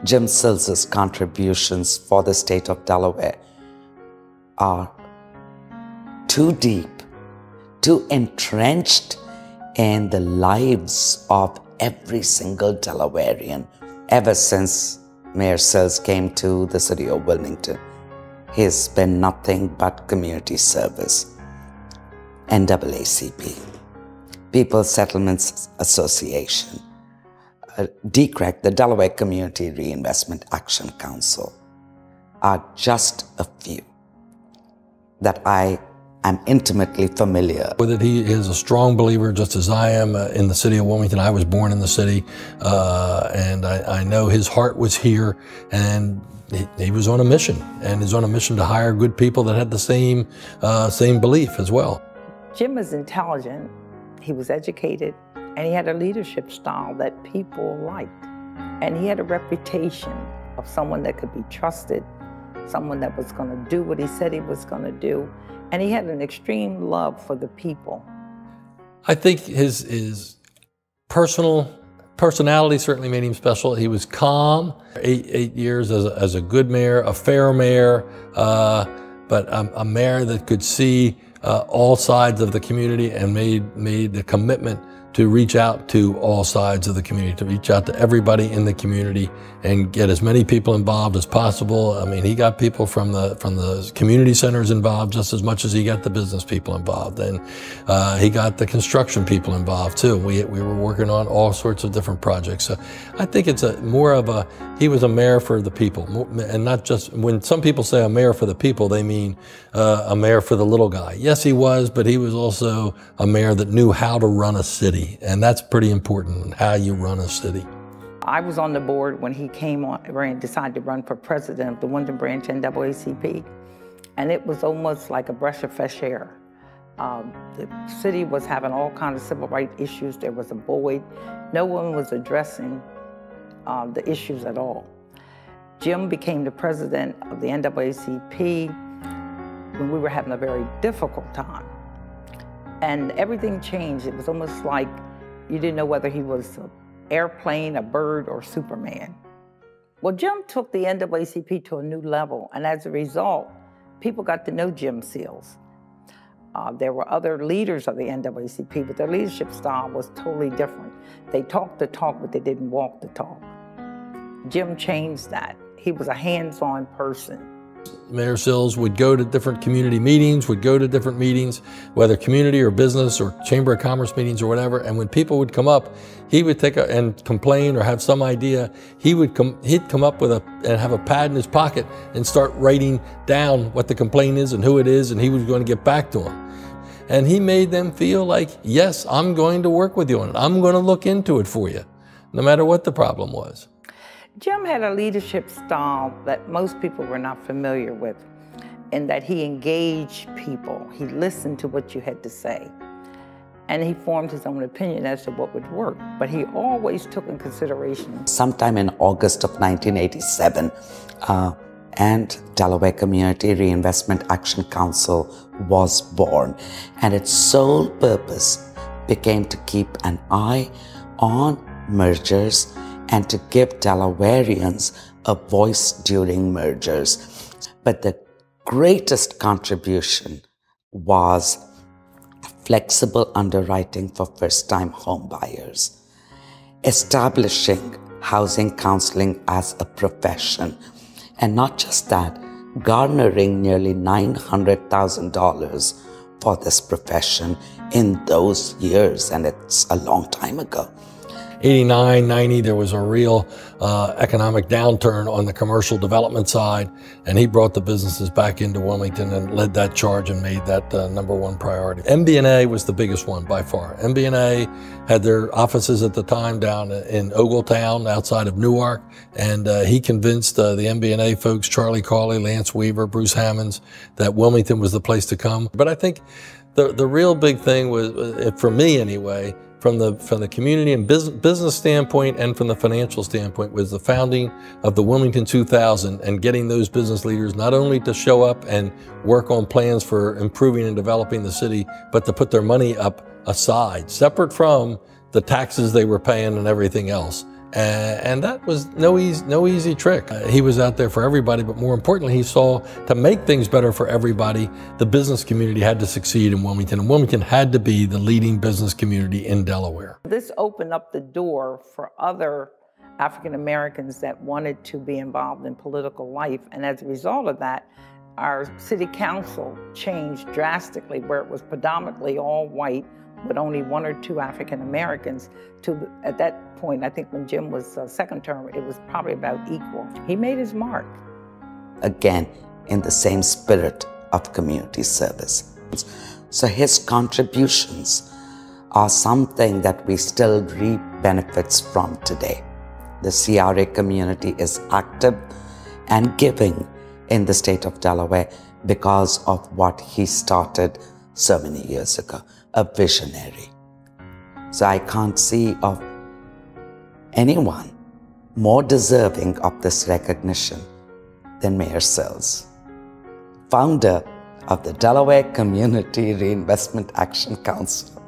Jim Sills' contributions for the state of Delaware are too deep, too entrenched in the lives of every single Delawarean. Ever since Mayor Sills came to the city of Wilmington, he's been nothing but community service. NAACP, People's Settlements Association, DCREC, the Delaware Community Reinvestment Action Council, are just a few that I am intimately familiar with it. He is a strong believer, just as I am, in the city of Wilmington. I was born in the city, and I know his heart was here, and he was on a mission, and is on a mission to hire good people that had the same belief as well. Jim is intelligent, he was educated, and he had a leadership style that people liked. And he had a reputation of someone that could be trusted, someone that was going to do what he said he was going to do. And he had an extreme love for the people. I think his personality certainly made him special. He was calm. Eight years as a good mayor, a fair mayor, but a mayor that could see all sides of the community and made the commitment to reach out to all sides of the community, to reach out to everybody in the community and get as many people involved as possible. I mean, he got people from the community centers involved just as much as he got the business people involved. And he got the construction people involved too. We were working on all sorts of different projects. So I think it's he was a mayor for the people. And not just, when some people say a mayor for the people, they mean a mayor for the little guy. Yes, he was, but he was also a mayor that knew how to run a city. And that's pretty important, how you run a city. I was on the board when he came on and decided to run for president of the Wyndham branch NAACP. And it was almost like a breath of fresh air. The city was having all kinds of civil rights issues. There was a void. No one was addressing the issues at all. Jim became the president of the NAACP when we were having a very difficult time. And everything changed. It was almost like you didn't know whether he was an airplane, a bird, or Superman. Well, Jim took the NAACP to a new level, and as a result, people got to know Jim Sills. There were other leaders of the NAACP, but their leadership style was totally different. They talked the talk, but they didn't walk the talk. Jim changed that. He was a hands-on person. Mayor Sills would go to different community meetings, whether community or business or Chamber of Commerce meetings or whatever, and when people would come up, he would and complain or have some idea, he'd come up with and have a pad in his pocket and start writing down what the complaint is and who it is, and he was going to get back to them. And he made them feel like, yes, I'm going to work with you on it. I'm going to look into it for you, no matter what the problem was. Jim had a leadership style that most people were not familiar with, in that he engaged people. He listened to what you had to say, and he formed his own opinion as to what would work, but he always took in consideration. Sometime in August of 1987, and Delaware Community Reinvestment Action Council was born, and its sole purpose became to keep an eye on mergers and to give Delawareans a voice during mergers. But the greatest contribution was flexible underwriting for first-time home buyers, establishing housing counseling as a profession, and not just that, garnering nearly $900,000 for this profession in those years, and it's a long time ago. 89, 90, there was a real economic downturn on the commercial development side, and he brought the businesses back into Wilmington and led that charge and made that #1 priority. MB&A was the biggest one by far. MB&A had their offices at the time down in Ogletown outside of Newark, and he convinced the MB&A folks, Charlie Cawley, Lance Weaver, Bruce Hammonds, that Wilmington was the place to come. But I think the real big thing was, for me anyway, from the community and business standpoint and from the financial standpoint, was the founding of the Wilmington 2000 and getting those business leaders not only to show up and work on plans for improving and developing the city, but to put their money up aside, separate from the taxes they were paying and everything else, And that was no easy trick. He was out there for everybody, but more importantly, he saw to make things better for everybody, the business community had to succeed in Wilmington, and Wilmington had to be the leading business community in Delaware. This opened up the door for other African Americans that wanted to be involved in political life, and as a result of that, our city council changed drastically, where it was predominantly all white, with only 1 or 2 African Americans, to, at that point, I think when Jim was second term, it was probably about equal. He made his mark. Again, in the same spirit of community service. So his contributions are something that we still reap benefits from today. The CRA community is active and giving in the state of Delaware because of what he started so many years ago, a visionary. So I can't see of anyone more deserving of this recognition than Mayor Sills, founder of the Delaware Community Reinvestment Action Council.